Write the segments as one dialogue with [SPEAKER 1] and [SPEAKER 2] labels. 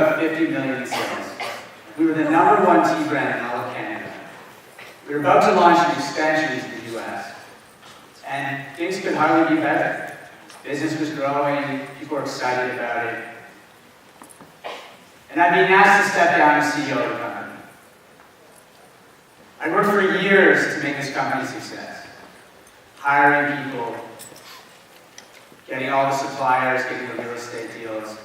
[SPEAKER 1] about 50 million in sales. We were the #1 tea brand in all of Canada. We were about to launch an expansion into the US. And things could hardly be better. Business was growing, people were excited about it. And I'm being asked to step down as CEO of the company. I worked for years to make this company a success. Hiring people, getting all the suppliers, getting the real estate deals,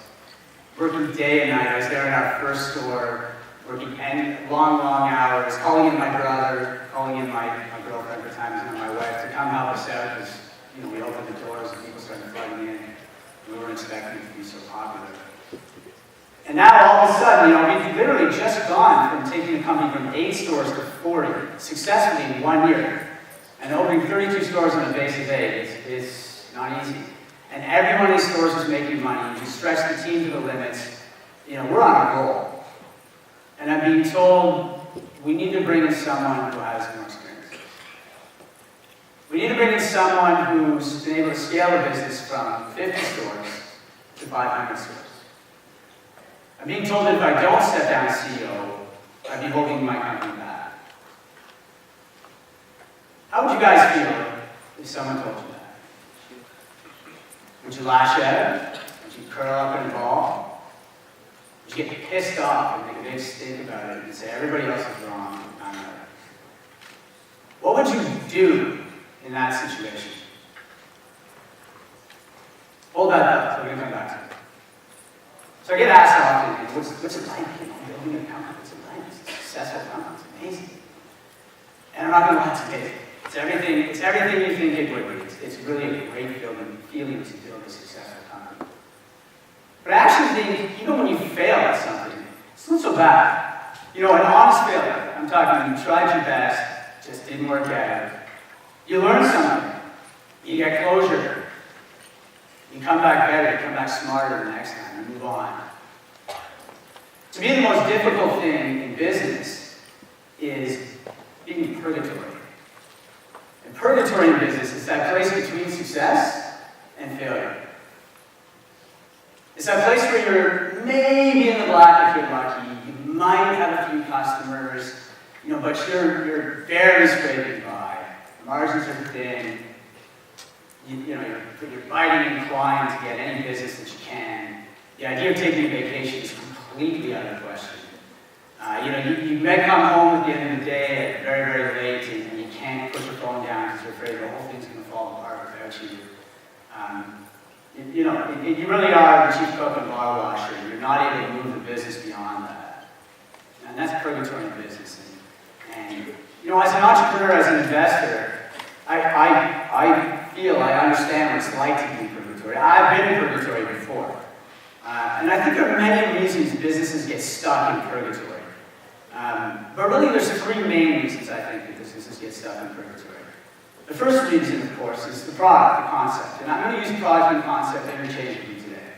[SPEAKER 1] working day and night. I was there in our first store, working long, long hours, calling in my brother, calling in my girlfriend at times, and my wife to come help us out because we opened the doors and people started flooding in. We weren't expecting it to be so popular. And now all of a sudden, we've literally just gone from taking the company from 8 stores to 40 successfully in 1 year. And opening 32 stores on a base of 8 is not easy. And every one of these stores is making money. You stretch the team to the limits. We're on a roll. And I'm being told we need to bring in someone who has more experience. We need to bring in someone who's been able to scale a business from 50 stores to 500 stores. I'm being told that if I don't step down as CEO, I'd be holding my company back. How would you guys feel if someone told you that? Would you lash out? Would you curl up in a ball? Would you get pissed off and make a big stink about it and say everybody else is wrong? I'm right? What would you do in that situation? Hold that thought, we're going to come back to it. So I get asked often, what's it like, building a company? What's it like? It's a successful company. It's amazing. And I'm not going to lie to you. It's everything you think it would be. It's really a great feeling to build a successful company. But I actually think, even when you fail at something, it's not so bad. An honest failure. I'm talking, you tried your best, just didn't work out. You learn something. You get closure. You come back better, you come back smarter the next time, you move on. To me, the most difficult thing in business is being in purgatory. And purgatory in business is that place between success and failure. It's that place where you're maybe in the black if you're lucky. You might have a few customers, but you're barely scraping by. The margins are thin. You're biting inclined to get any business that you can. The idea of taking a vacation is completely out of the question. You may come home at the end of the day very, very late and you can't put your phone down because you're afraid the whole thing's going to fall apart without you. You really are the chief cook and bar washer. You're not able to move the business beyond that. And that's purgatory in business. And as an entrepreneur, as an investor, I feel I understand what it's like to be in purgatory. I've been in purgatory before. And I think there are many reasons businesses get stuck in purgatory. But really there's 3 main reasons I think that businesses get stuck in purgatory. The first reason, of course, is the product, the concept. And I'm going to use product and concept interchangeably today.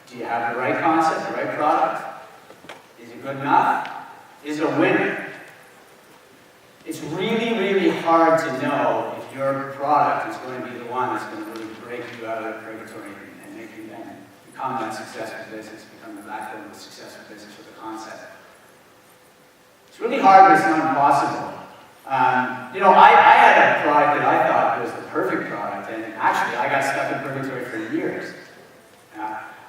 [SPEAKER 1] Do you have the right concept, the right product? Is it good enough? Is it a winner? It's really, really hard to know if your product is going to be the one that's going to really break you out of purgatory and make you then become that successful business, become the backbone of a successful business with a concept. It's really hard, but it's not impossible. I had a product that I thought was the perfect product, and actually I got stuck in purgatory for years.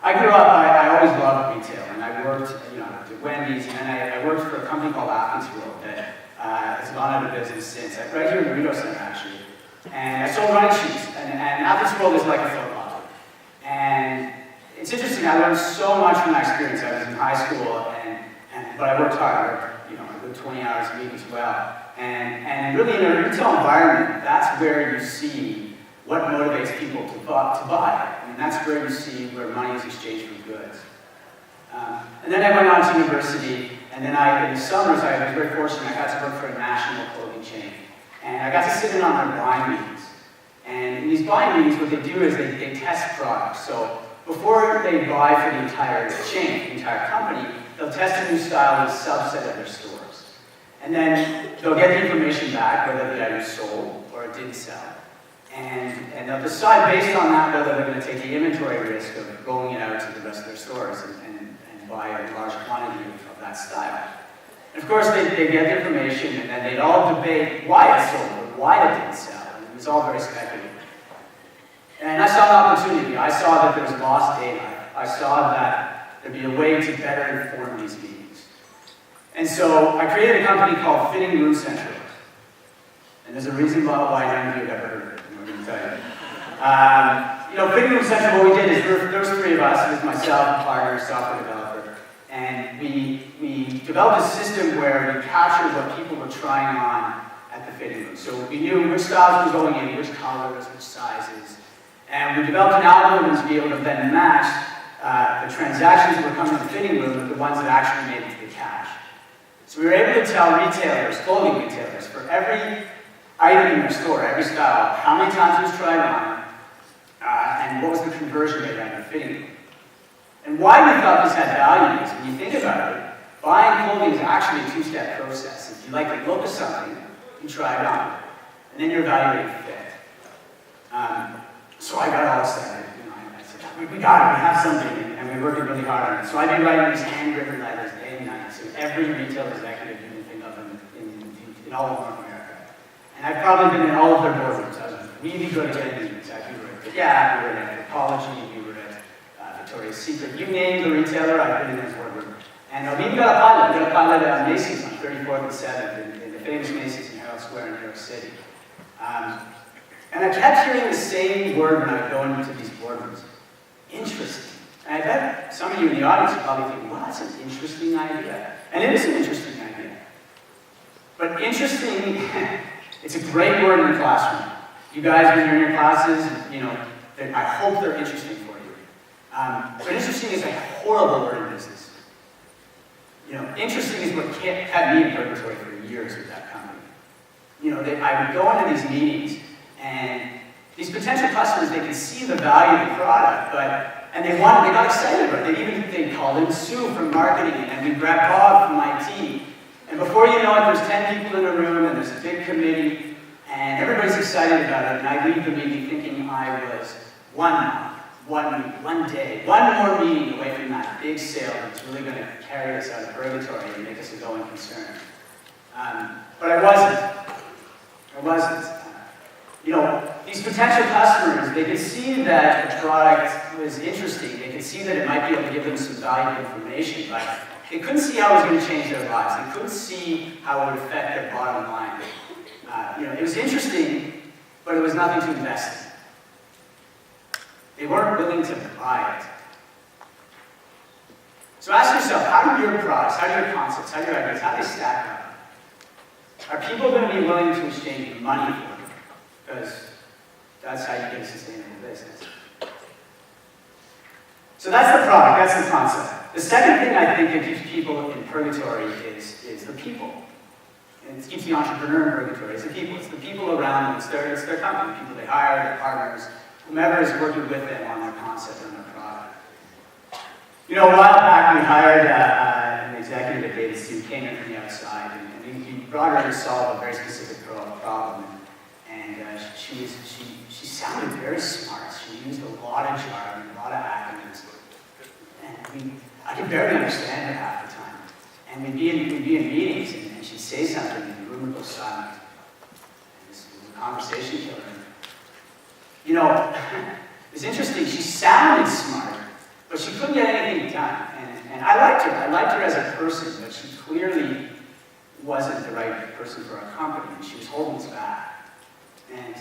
[SPEAKER 1] I grew up, I always loved retail, and I worked at Wendy's, and then I worked for a company called Athens World that has gone out of business since, right here in the Rideau Center actually. And I sold running shoes, and Athens World is like a Foot Locker. And it's interesting, I learned so much from that experience. I was in high school, but I worked hard. I worked, a good 20 hours a week as well. And really in a retail environment, that's where you see what motivates people to buy. I mean, that's where you see where money is exchanged for goods. And then I went on to university, and then in the summers, I was very fortunate. I got to work for a national clothing chain. And I got to sit in on their buying meetings. And in these buying meetings, what they do is they test products. So before they buy for the entire chain, the entire company, they'll test a new style in a subset of their stores. And then they'll get the information back, whether the item sold or it didn't sell. And they'll decide based on that whether they're going to take the inventory risk of rolling it out to the rest of their stores and buy a large quantity of that style. And of course, they get the information, and then they'd all debate why it sold or why it didn't sell. And it was all very speculative. And I saw an opportunity. I saw that there was lost data. I saw that there'd be a way to better inform these meetings. And so I created a company called Fitting Room Central. And there's a reason why none of you have ever heard of it. I'm going to tell you. Fitting Room Central, what we did is there was three of us. It was myself, a partner, software developer. And we developed a system where we captured what people were trying on at the fitting room. So we knew which styles were going in, which colors, which sizes. And we developed an algorithm to be able to then match the transactions that were coming to the fitting room with the ones that actually made it to the cash. So we were able to tell retailers, clothing retailers, for every item in their store, every style, how many times it was tried on, and what was the conversion rate out of the fitting room. And why we thought this had value is, when you think about it, buying clothing is actually a two-step process. If you like the look of something, you try it on, and then you're evaluating fit. So I got all excited. I said, we got it, we have something, and we're working really hard on it. So I've been writing these handwritten letters day and night to every retail executive you can think of in all of North America. And I've probably been in all of their boardrooms. I was really good at getting these exactly right. But yeah, we were at Anthropology, we were at Victoria's Secret. You name the retailer, I've been in their boardroom. And we even got a pilot. We got a pilot at Macy's on 34th and 7th in the famous Macy's in Herald Square in New York City. And I kept hearing the same word when I would go into these boardrooms. Interesting. And I bet some of you in the audience are probably thinking, well, that's an interesting idea. And it is an interesting idea. But interesting, it's a great word in the classroom. You guys, when you're in your classes, I hope they're interesting for you. But interesting is a horrible word in business. Interesting is what kept me in purgatory for years with that company. I would go into these meetings, and these potential customers, they could see the value of the product, and they got excited about it. They called in Sue from marketing, and we grabbed Bob from IT. And before you know it, there's 10 people in a room, and there's a big committee, and everybody's excited about it. And I leave the meeting thinking I was one day, one more meeting away from that big sale that's really going to carry us out of purgatory and make us a going concern. But I wasn't. These potential customers, they could see that the product was interesting. They could see that it might be able to give them some valuable information, but they couldn't see how it was going to change their lives. They couldn't see how it would affect their bottom line. It was interesting, but it was nothing to invest in. They weren't willing to buy it. So ask yourself, how do your products, how do your concepts, how do your ideas, how do they stack up? Are people going to be willing to exchange money for them? Because that's how you get a sustainable business. So that's the product, that's the concept. The second thing I think that keeps people in purgatory is the people. And it keeps the entrepreneur in purgatory. It's the people. It's the people around them. It's their company, the people they hire, their partners, whomever is working with them on their concept and their product. A while back we hired an executive at David's who came in from the outside, and we brought her to solve a very specific problem. And she sounded very smart. She used a lot of jargon, a lot of acronyms. And I could barely understand her half the time. And we'd be in meetings, and she'd say something, and the room would go silent. And this was a conversation killer. It's interesting. She sounded smart, but she couldn't get anything done. And I liked her. I liked her as a person, but she clearly wasn't the right person for our company, and she was holding us back. And,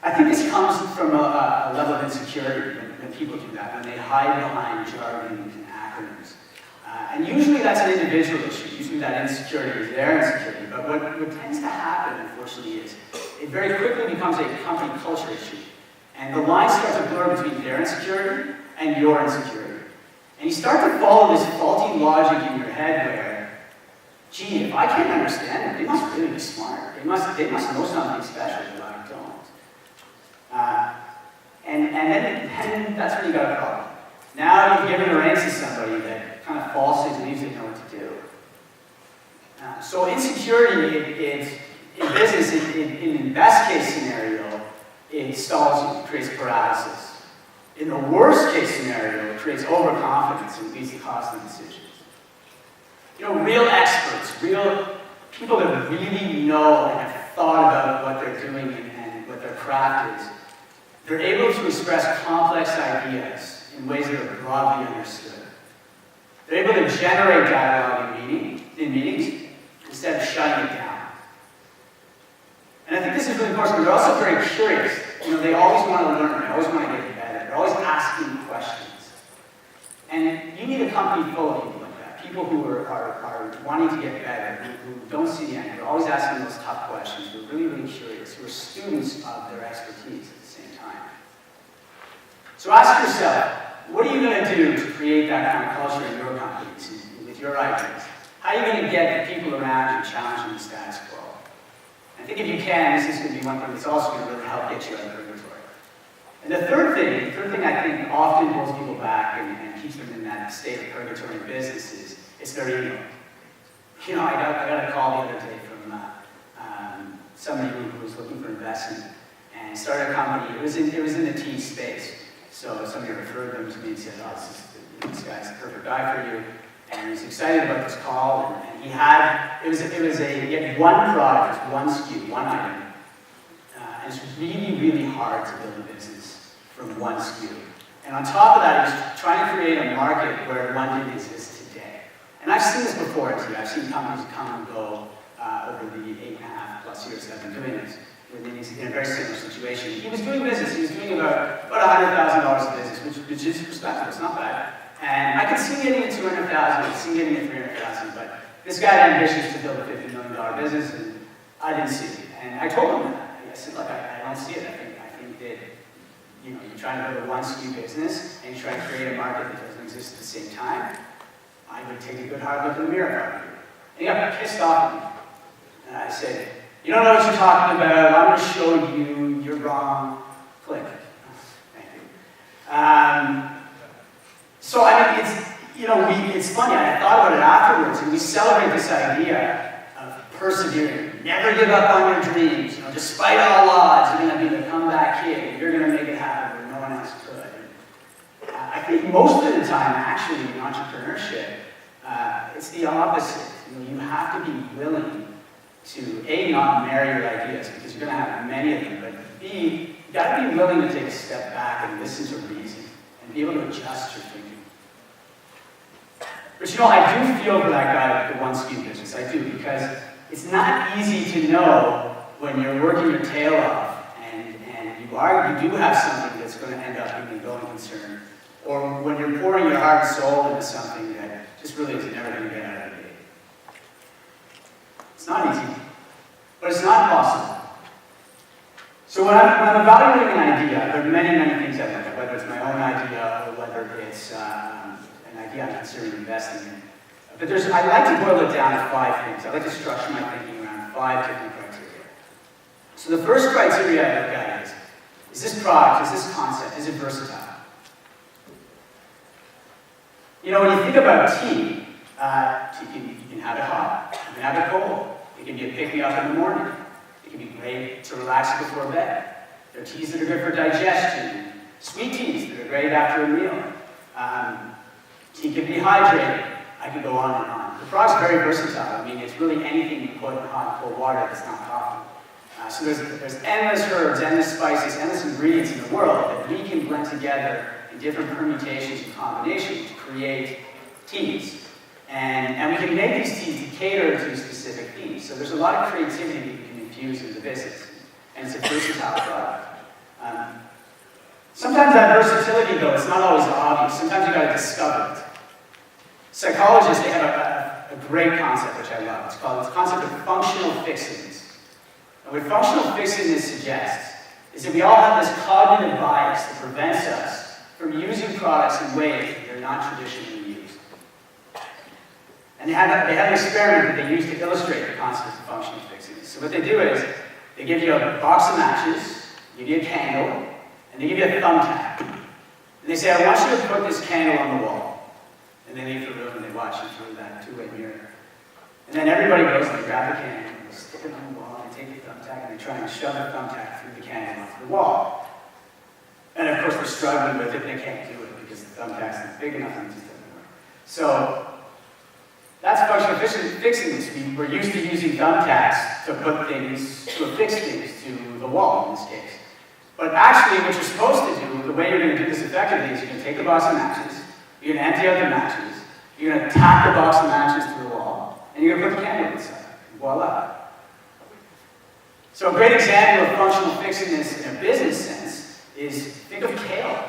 [SPEAKER 1] I think this comes from a level of insecurity when people do that, when they hide behind jargon and acronyms. And usually that's an individual issue. Usually that insecurity is their insecurity. But what tends to happen, unfortunately, is it very quickly becomes a company culture issue. And the lines start to blur between their insecurity and your insecurity. And you start to follow this faulty logic in your head where, gee, if I can't understand them, they must really be smart. They must know something special that I don't. And then that's when you got a problem. Now you've given the reins to somebody that kind of falsely believes they know what to do. So insecurity in business, in the best case scenario, it stalls you, it creates paralysis. In the worst case scenario, it creates overconfidence and leads to costly decisions. You know, real experts, real people that really know and have thought about what they're doing and what their craft is, they're able to express complex ideas in ways that are broadly understood. They're able to generate dialogue in meetings instead of shutting it down. And I think this is really important, but they're also very curious. You know, they always want to learn, they always want to get better, they're always asking questions. And you need a company full of people like that, people who are wanting to get better, who don't see the end, they're always asking those tough questions, who are really, really curious, who are students of their expertise at the same time. So ask yourself, what are you going to do to create that kind of culture in your companies, with your ideas? How are you going to get the people around you challenging the status quo? I think if you can, this is going to be one thing that's also going to really help get you out of purgatory. And the third thing I think often holds people back and keeps them in that state of purgatory in business is their ego. You know, I got a call the other day from somebody who was looking for investment and started a company. It was in the tea space. So somebody referred them to me and said, oh, this guy's the perfect guy for you. And he was excited about this call, and he had one product, one SKU, one item. And it's really, really hard to build a business from one SKU. And on top of that, he was trying to create a market where one didn't exist today. And I've seen this before too. I've seen companies come and go over the 8.5+ years that I've been doing this. In a very similar situation. He was doing business. He was doing about $100,000 of business, which is respectable. It's not bad. And I could see getting at $200,000. I could see getting at $300,000. But this guy had ambitions to build a $50 million business, and I didn't see it. And I told him that. I said, look, I don't see it. I think that you're trying to build a one SKU business, and you're trying to create a market that doesn't exist at the same time. I would take a good hard look in the mirror if I were you. And he got pissed off at me. And I said, you don't know what you're talking about. I'm going to show you. You're wrong. Click. Thank you. So I mean, it's funny. I thought about it afterwards, and we celebrate this idea of persevering. Never give up on your dreams. You know, despite all odds, you're going to be the comeback kid. You're going to make it happen where no one else could. And, I think most of the time, actually, in entrepreneurship, it's the opposite. You have to be willing to A, not marry your ideas, because you're going to have many of them, but B, you've got to be willing to take a step back and listen to reason and be able to adjust your thinking. But you know, I do feel for that guy with the one SKU business. I do, because it's not easy to know when you're working your tail off and you do have something that's going to end up being a going concern, or when you're pouring your heart and soul into something that just really is never going to get out of the gate. It's not easy, but it's not possible. So when I'm evaluating an idea, there are many, many things I look at, whether it's my own idea or whether it's an idea I'm considering investing in. But I like to boil it down to 5 things. I like to structure my thinking around 5 different criteria. So the first criteria I look at is this product, is this concept, is it versatile? You know, when you think about tea, you can have it hot, you can have it cold. It can be a pick-me-up in the morning. It can be great to relax before bed. There are teas that are good for digestion. Sweet teas that are great after a meal. Tea can be hydrating. I could go on and on. The product's very versatile. I mean, it's really anything you put in hot and cold water that's not coffee. So there's endless herbs, endless spices, endless ingredients in the world that we can blend together in different permutations and combinations to create teas. And we can make these teas to cater to specific themes. So there's a lot of creativity that you can infuse into the business. And it's a versatile product. Sometimes that versatility, though, it's not always obvious. Sometimes you've got to discover it. Psychologists, they have a great concept, which I love. It's called the concept of functional fixedness. And what functional fixedness suggests is that we all have this cognitive bias that prevents us from using products in ways that they're not traditionally used. And they have an experiment that they use to illustrate the concept of functional fixedness. So what they do is, they give you a box of matches, give you a candle, and they give you a thumbtack. And they say, I want you to put this candle on the wall. And they leave the room and they watch you through that two-way mirror. And then everybody goes and they grab the candle and they stick it on the wall and they take the thumbtack and they try and shove the thumbtack through the candle onto the wall. And of course they're struggling with it, they can't do it because the thumbtack's not big enough and it just doesn't work. So that's functional fixing. We're used to using thumbtacks to put things, to affix things to the wall in this case. But actually what you're supposed to do, the way you're going to do this effectively is you're going to take the box of matches, you're going to empty out the matches, you're going to tack the box of matches to the wall, and you're going to put the candle inside. Voila. So a great example of functional fixing this in a business sense is, think of kale.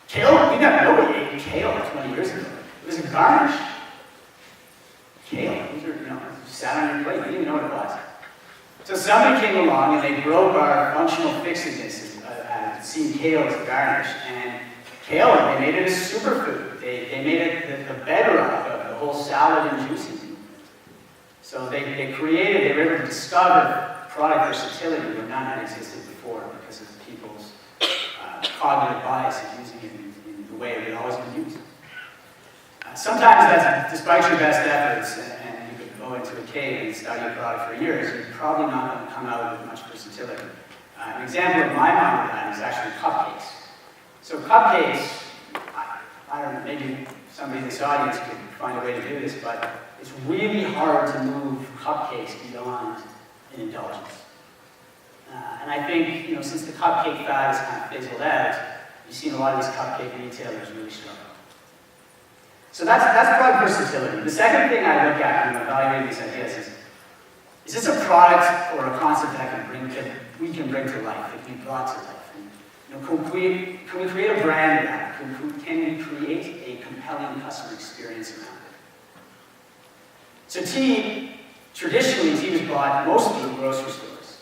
[SPEAKER 1] Kale, you got nobody ate kale 20 years ago. It was a garnish. Kale, sat on your plate, you didn't even know what it was. So somebody came along and they broke our functional fixedness and seeing kale as a garnish. And kale, they made it a superfood. They made it the bedrock of the whole salad and juicing movement. So they were able to discover product versatility where none had existed before because of people's cognitive bias of using it in the way it had always been used. Sometimes that's, despite your best efforts, and you could go into a cave and study a product for years, you're probably not going to come out with much versatility. An example in my mind of that is actually cupcakes. So cupcakes, I don't know, maybe somebody in this audience could find a way to do this, but it's really hard to move cupcakes beyond an indulgence. And I think, since the cupcake fad has kind of fizzled out, you've seen a lot of these cupcake retailers really struggle. So that's product versatility. The second thing I look at when I'm evaluating these ideas is this a product or a concept that we can bring to life, that we brought to life? And, can we create a brand around it? Can we create a compelling customer experience around it? So tea, traditionally, tea was bought mostly in grocery stores.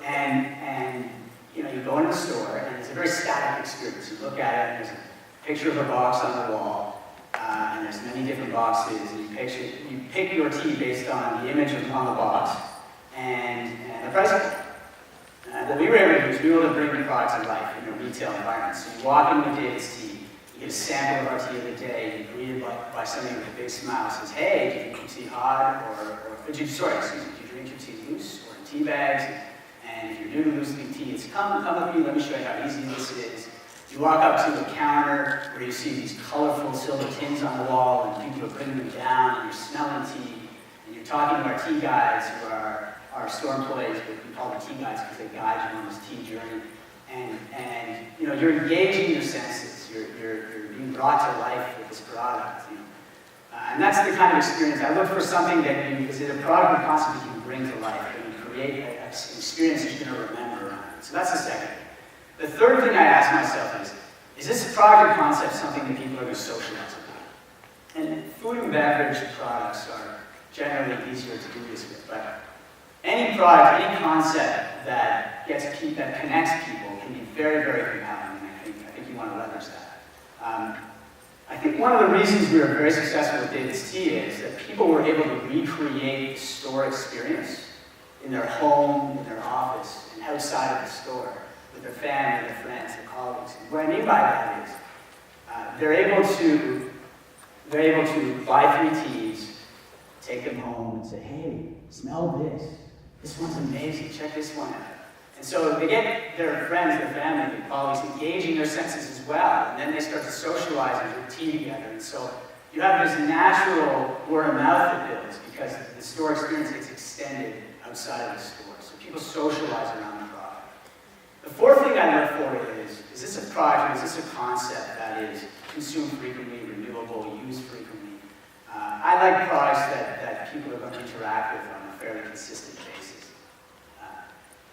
[SPEAKER 1] And you go in the store, and it's a very static experience. You look at it, and there's a picture of a box on the wall, and there's many different boxes, and you pick your tea based on the image on the box and the price of it. What we were able to do is we were able to bring the products to life in a retail environment. So you walk in with David's tea, you get a sample of our tea of the day, you're greeted by somebody with a big smile who says, hey, do you drink your tea hot, or do you drink your tea loose, or in tea bags? And if you're new to loose leaf tea, it's come with me, let me show you how easy this is. You walk up to a counter where you see these colorful silver tins on the wall, and people are putting them down, and you're smelling tea, and you're talking to our tea guides who are our store employees, but we call them tea guides because they guide you on this tea journey. And you're engaging your senses. You're being brought to life with this product. And that's the kind of experience. I look for something that is it a product or concept you can bring to life and create an experience that you're going to remember around it. So that's the second thing. The third thing I ask myself is this a product or concept something that people are going to socialize about? And food and beverage products are generally easier to do this with, but any product, any concept that connects people can be very, very compelling, and I think you want to leverage that. I think one of the reasons we were very successful with David's Tea is that people were able to recreate the store experience in their home, in their office, and outside of the store, with their family, their friends, their colleagues. And what I mean by that is they're able to buy 3 teas, take them home, and say, hey, smell this. This one's amazing, check this one out. And so they get their friends, their family, their colleagues engaging their senses as well, and then they start to socialize and drink tea together. And so you have this natural word of mouth that builds because the store experience gets extended outside of the store. So people socialize around the product. The fourth thing I look for is this a product, or is this a concept that is consumed frequently, renewable, used frequently? I like products that people are going to interact with on a fairly consistent basis.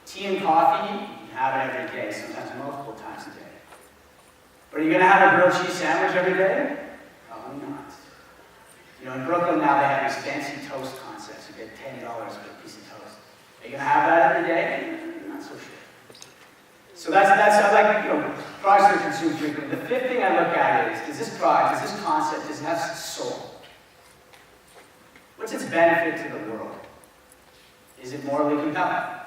[SPEAKER 1] Tea and coffee, you can have it every day, sometimes multiple times a day. But are you going to have a grilled cheese sandwich every day? Probably not. In Brooklyn now they have these fancy toast concepts. You get $10 for a piece of toast. Are you going to have that every day? Not so sure. So that's I like products that are consumed frequently. The fifth thing I look at is, does this product, does this concept, does it have soul? What's its benefit to the world? Is it morally compelling?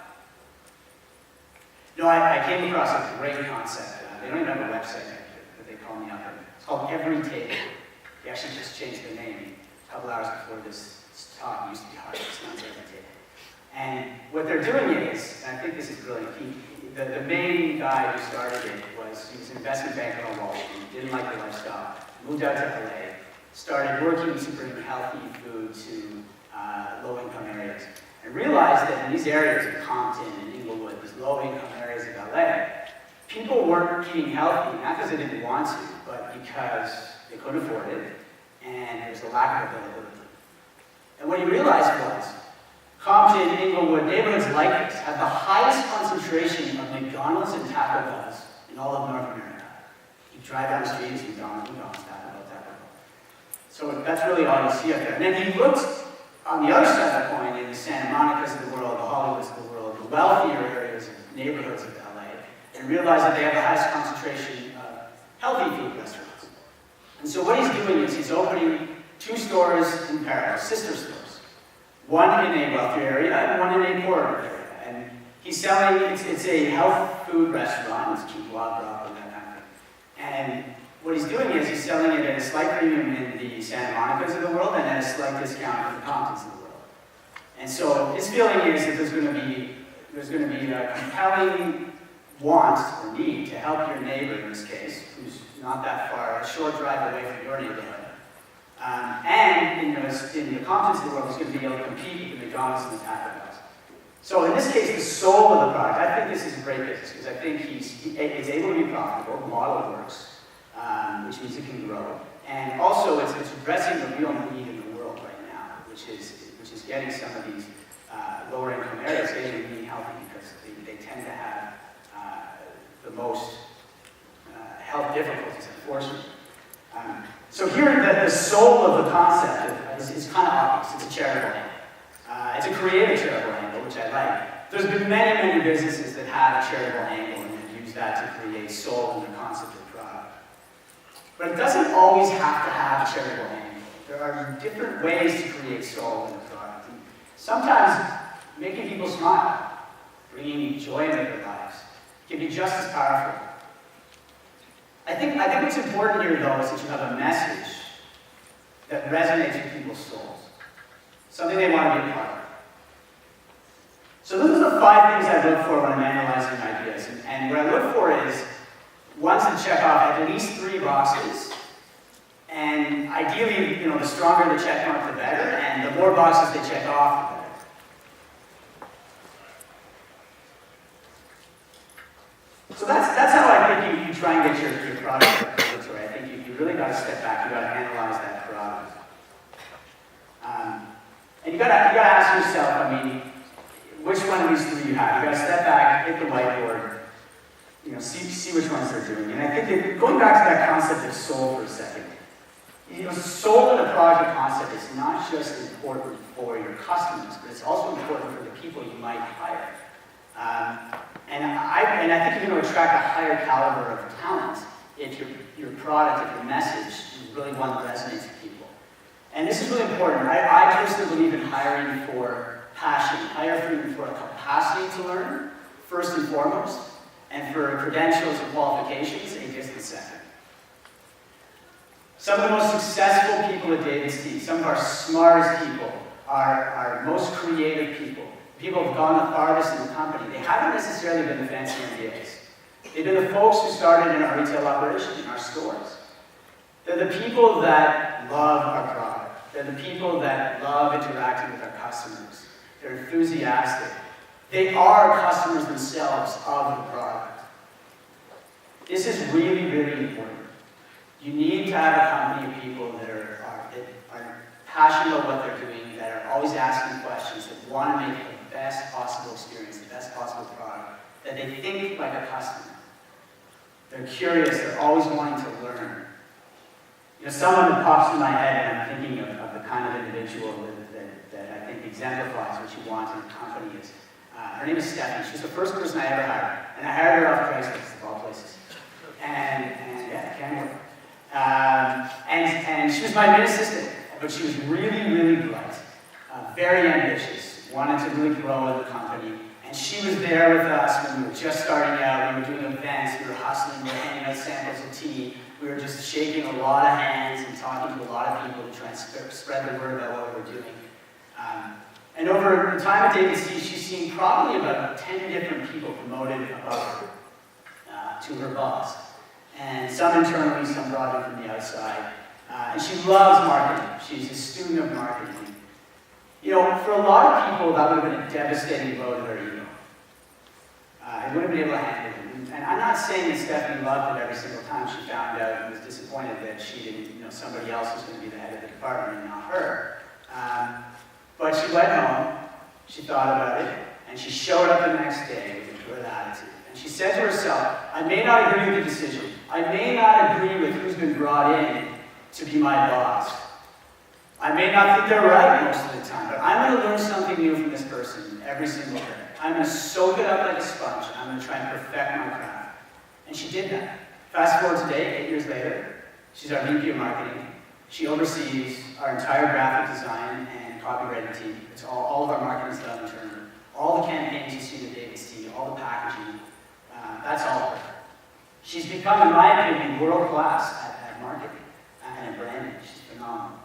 [SPEAKER 1] I came across a great concept. They don't even have a website yet, but they call me up. It's called Every Table. They actually just changed the name a couple hours before this talk. It used to be hard. It's not Every Table. And what they're doing is, and I think this is brilliant, the main guy who started it he was an investment banker on Wall Street, didn't like the lifestyle, moved out to LA, started working to bring healthy food to low-income areas, and realized that in these areas of Compton and Inglewood, these low-income areas of LA, people weren't eating healthy, not because they didn't want to, but because they couldn't afford it, and there was a lack of availability. And what he realized was, Compton, Inglewood, neighborhoods like this have the highest concentration of McDonald's and Taco Bells in all of North America. You drive down the street, it's McDonald's, Taco Bell, Taco Bell. So that's really all you see up there. And then he looked on the other side of the coin in the Santa Monicas of the world, the Hollywoods of the world, the wealthier areas of neighborhoods of LA, and realized that they have the highest concentration of healthy food restaurants. And so what he's doing is he's opening 2 stores in parallel, sister stores. One in a wealthier area and one in a poorer area. And he's selling, it's a health food restaurant, it's quinoa, broccoli, that kind of thing. And what he's doing is he's selling it at a slight premium in the Santa Monicas of the world and at a slight discount in the Comptons of the world. And so his feeling is that there's going to be a compelling want or need to help your neighbor in this case, who's not that far, a short drive away from your neighborhood. And in the Comptons of the world, he's going to be able to compete with the McDonald's and the Taco Bells. So in this case, the soul of the product, I think this is a great business because I think he's able to be profitable, the model works, which means it can grow. And also it's addressing the real need in the world right now, which is getting some of these lower income areas getting to be healthy because they tend to have the most health difficulties, unfortunately. So here, the soul of the concept is kind of obvious. It's a charitable angle. It's a creative charitable angle, which I like. There's been many, many businesses that have a charitable angle and have used that to create soul in the concept of the product. But it doesn't always have to have a charitable angle. There are different ways to create soul in the product. And sometimes making people smile, bringing joy into their lives, can be just as powerful. I think what's important here, though, is that you have a message that resonates with people's souls. Something they want to be a part of. So those are the 5 things I look for when I'm analyzing ideas. And what I look for is ones that check off at least 3 boxes. And ideally, the stronger the check mark, the better. And the more boxes they check off, the better. So that's how I think you try and get your product regulatory. I think you really got to step back. You got to analyze that product, and you got to ask yourself. I mean, which one of these 3 you have? You got to step back, hit the whiteboard, see which ones they're doing. And I think that going back to that concept of soul for a second, soul in a product concept is not just important for your customers, but it's also important for the people you might hire. And I think you're going to attract a higher caliber of talent if your product, if your message is really one that resonates with people. And this is really important. I personally believe in hiring for passion, hiring for a capacity to learn, first and foremost, and for credentials and qualifications, a distant second. Some of the most successful people at David Steve, some of our smartest people, our most creative people who have gone the farthest in the company, they haven't necessarily been the fancy MBAs. They've been the folks who started in our retail operation, in our stores. They're the people that love our product. They're the people that love interacting with our customers. They're enthusiastic. They are customers themselves of the product. This is really, really important. You need to have a company of people that are passionate about what they're doing, that are always asking questions, that want to make the best possible experience, the best possible product, that they think like a customer. They're curious, they're always wanting to learn. Someone that pops in my head, and I'm thinking of the kind of individual that I think exemplifies what you want in a company is, her name is Stephanie. She's the first person I ever hired. And I hired her off Craigslist, of all places. And yeah, can't work. And she was my main assistant, but she was really, really bright, very ambitious, wanted to really grow in the company. And she was there with us when we were just starting out. We were doing events, we were hustling, we were handing out samples of tea. We were just shaking a lot of hands and talking to a lot of people to try and spread the word about what we were doing. And over the time at David C, she's seen probably about 10 different people promoted above her to her boss. And some internally, some brought in from the outside. And she loves marketing. She's a student of marketing. You know, for a lot of people, that would have been a devastating blow to their ego. They wouldn't have been able to handle it. And I'm not saying that Stephanie loved it every single time she found out and was disappointed that she didn't, you know, somebody else was going to be the head of the department and not her. But she went home, she thought about it, and she showed up the next day with a good attitude. And she said to herself, I may not agree with the decision. I may not agree with who's been brought in to be my boss. I may not think they're right most of the time, but I'm going to learn something new from this person every single day. I'm going to soak it up like a sponge, and I'm going to try and perfect my craft. And she did that. Fast forward today, 8 years later, she's our VP of marketing. She oversees our entire graphic design and copywriting team. It's all of our marketing is done internally. All the campaigns you see with David's team, all the packaging, that's all her. She's become, in my opinion, world class at marketing and at branding. She's phenomenal.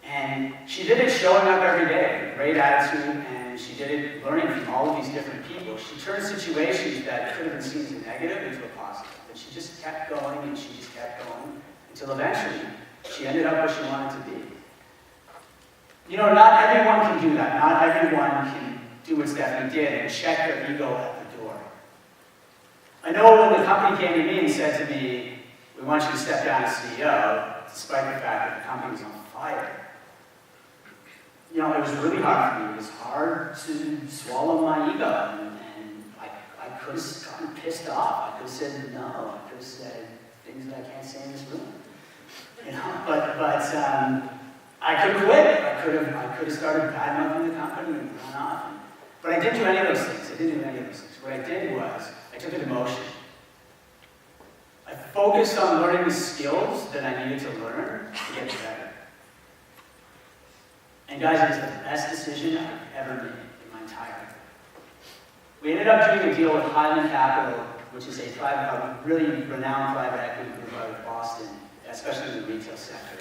[SPEAKER 1] And she did it showing up every day with great attitude, and she did it learning from all of these different people. She turned situations that could have been seen as a negative into a positive. And she just kept going, and she just kept going, until eventually she ended up where she wanted to be. You know, not everyone can do that. Not everyone can do what Stephanie did and check their ego at the door. I know when the company came to me and said to me, we want you to step down as CEO, despite the fact that the company was on fire. You know, it was really hard for me. It was hard to swallow my ego, and I could have gotten pissed off. I could have said no. I could have said things that I can't say in this room. You know, but I could quit. I could have started bad-mouthing the company and run off. But I didn't do any of those things. I didn't do any of those things. What I did was I took it emotion. I focused on learning the skills that I needed to learn to get better. And guys, it was the best decision I've ever made in my entire life. We ended up doing a deal with Highland Capital, which is a really renowned private equity group out of Boston, especially in the retail sector.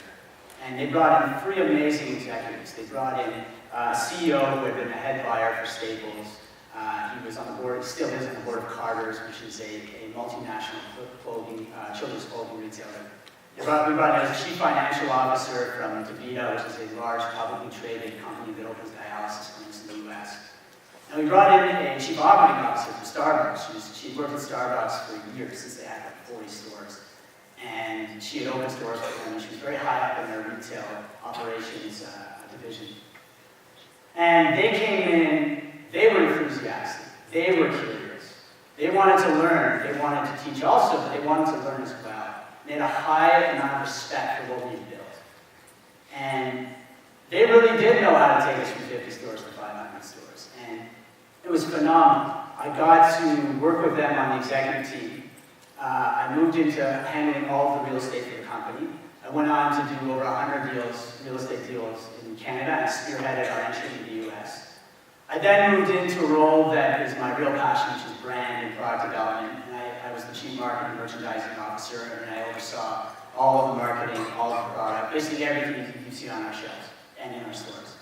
[SPEAKER 1] And they brought in 3 amazing executives. They brought in a CEO who had been a head buyer for Staples. He was on the board, still is on the board of Carter's, which is a multinational children's clothing retailer. We brought in a chief financial officer from DaVita, which is a large publicly traded company that opens dialysis clinics in the U.S. And we brought in a chief operating officer from Starbucks. She worked at Starbucks for years, since they had like 40 stores. And she had opened stores for them, and she was very high up in their retail operations division. And they came in, they were enthusiastic, they were curious. They wanted to learn, they wanted to teach also, but they wanted to learn as well. They had a high amount of respect for what we had built. And they really did know how to take us from 50 stores to 500 stores. And it was phenomenal. I got to work with them on the executive team. I moved into handling all of the real estate for the company. I went on to do over 100 real estate deals in Canada and spearheaded our entry into the US. I then moved into a role that is my real passion, which is brand and product development. And I was the chief marketing and merchandising officer, and I oversaw all of the marketing, all of the product, basically everything you see on our shelves and in our stores.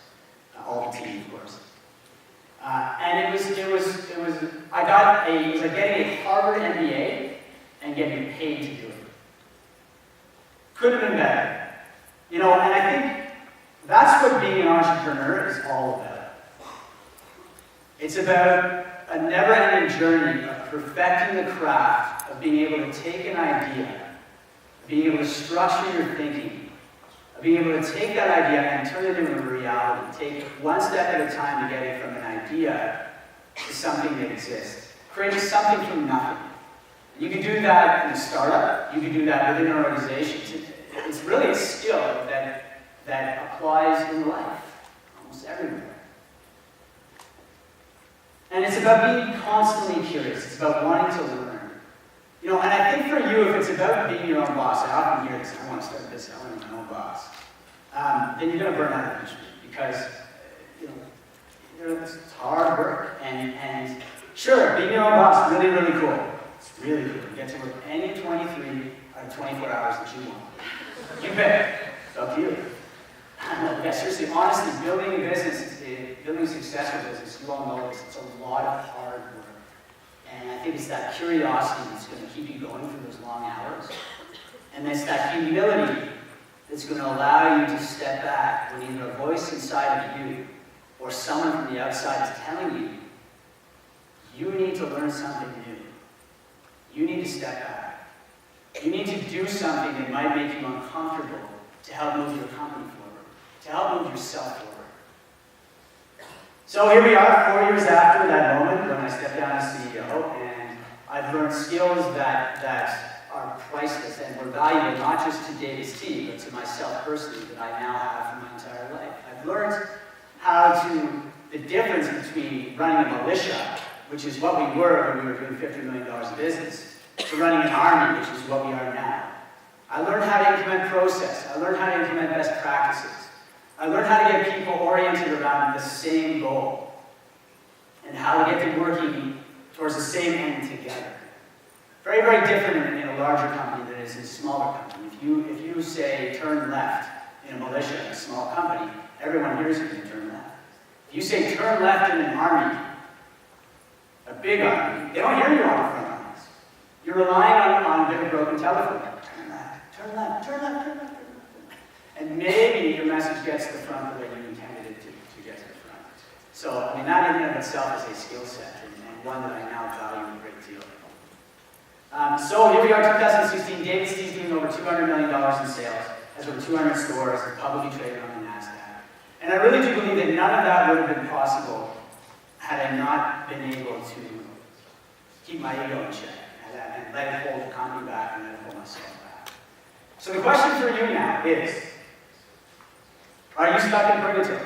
[SPEAKER 1] All the team, of course. And it was like getting a Harvard MBA and getting paid to do it. Couldn't have been better. You know, and I think that's what being an entrepreneur is all about. It's about a never-ending journey of perfecting the craft, of being able to take an idea, being able to structure your thinking, of being able to take that idea and turn it into a reality, take it one step at a time to get it from an idea to something that exists, creating something from nothing. You can do that in a startup, you can do that within an organization. It's really a skill that applies in life, almost everywhere. And it's about being constantly curious. It's about wanting to learn. You know, and I think for you, if it's about being your own boss, I often hear this, I want to start a business, I want to be my own boss. Then you're going to burn out eventually, because it's hard work. And sure, being your own boss is really, really cool. It's really cool. You get to work any 23 out of 24 hours that you want. You pick. It's up to you. No, yeah, seriously, honestly, building a business building successful business, you all know this, it's a lot of hard work. And I think it's that curiosity that's going to keep you going for those long hours. And it's that humility that's going to allow you to step back when either a voice inside of you or someone from the outside is telling you, you need to learn something new. You need to step back. You need to do something that might make you uncomfortable to help move your company forward, to help move yourself forward. So here we are, 4 years after that moment when I stepped down as CEO, and I've learned skills that are priceless and were valuable not just to David's team, but to myself personally that I now have for my entire life. I've learned the difference between running a militia, which is what we were when we were doing $50 million of business, to running an army, which is what we are now. I learned how to implement process. I learned how to implement best practices. I learned how to get people oriented around the same goal and how to get them working towards the same end together. Very, very different in a larger company than it is in a smaller company. If you say turn left in a militia in a small company, everyone hears you can turn left. If you say turn left in an army, a big army, they don't hear you on the front lines. You're relying on a bit of broken telephone. Turn left, turn left, turn left, turn left. And maybe your message gets to the front the way you intended it to get to the front. So, I mean, that in and of itself is a skill set, and one that I now value a great deal. So here we are, 2016, David Steve's doing over $200 million in sales, has over 200 stores, publicly traded on the NASDAQ. And I really do believe that none of that would have been possible had I not been able to keep my ego in check and let it hold the company back and let it hold myself back. So the question for you now is, are you stuck in purgatory?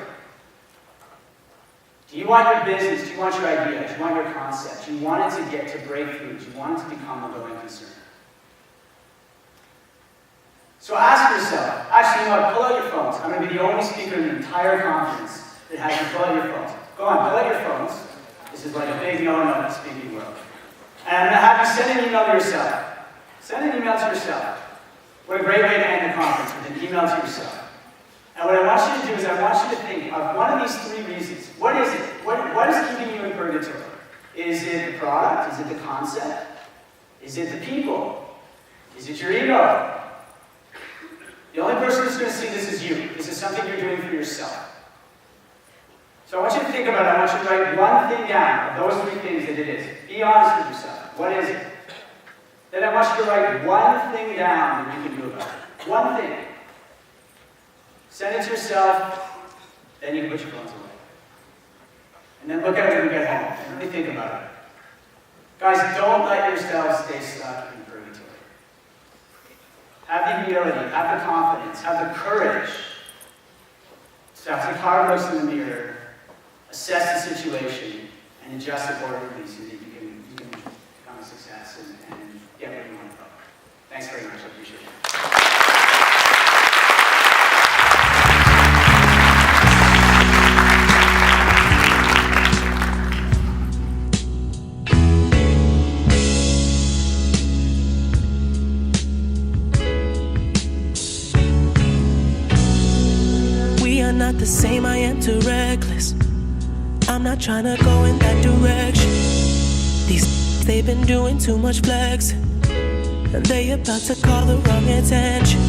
[SPEAKER 1] Do you want your business, do you want your idea, do you want your concept, do you want it to get to breakthrough, do you want it to become a going concern? So ask yourself, actually, you know what, pull out your phones. I'm going to be the only speaker in the entire conference that has you pull out your phones. Go on, pull out your phones. This is like a big no-no in the speaking world. And I'm going to have you send an email to yourself. Send an email to yourself. What a great way to end the conference, with an email to yourself. And what I want you to do is I want you to think of one of these three reasons. What is it? What is keeping you in purgatory? Is it the product? Is it the concept? Is it the people? Is it your ego? The only person who's going to see this is you. This is something you're doing for yourself. So I want you to think about it. I want you to write one thing down of those three things that it is. Be honest with yourself. What is it? Then I want you to write one thing down that you can do about it. One thing. Send it to yourself, then you can put your phones away. And then look at it when you get home and really think about it. Guys, don't let yourself stay stuck in purgatory. Have the humility, have the confidence, have the courage to take hard looks in the mirror, assess the situation, and adjust accordingly so that you can become a success and get where you want to go. Thanks very much. I appreciate it.
[SPEAKER 2] Not the same, I am too reckless. I'm not trying to go in that direction. They've been doing too much flexing, and they about to call the wrong attention.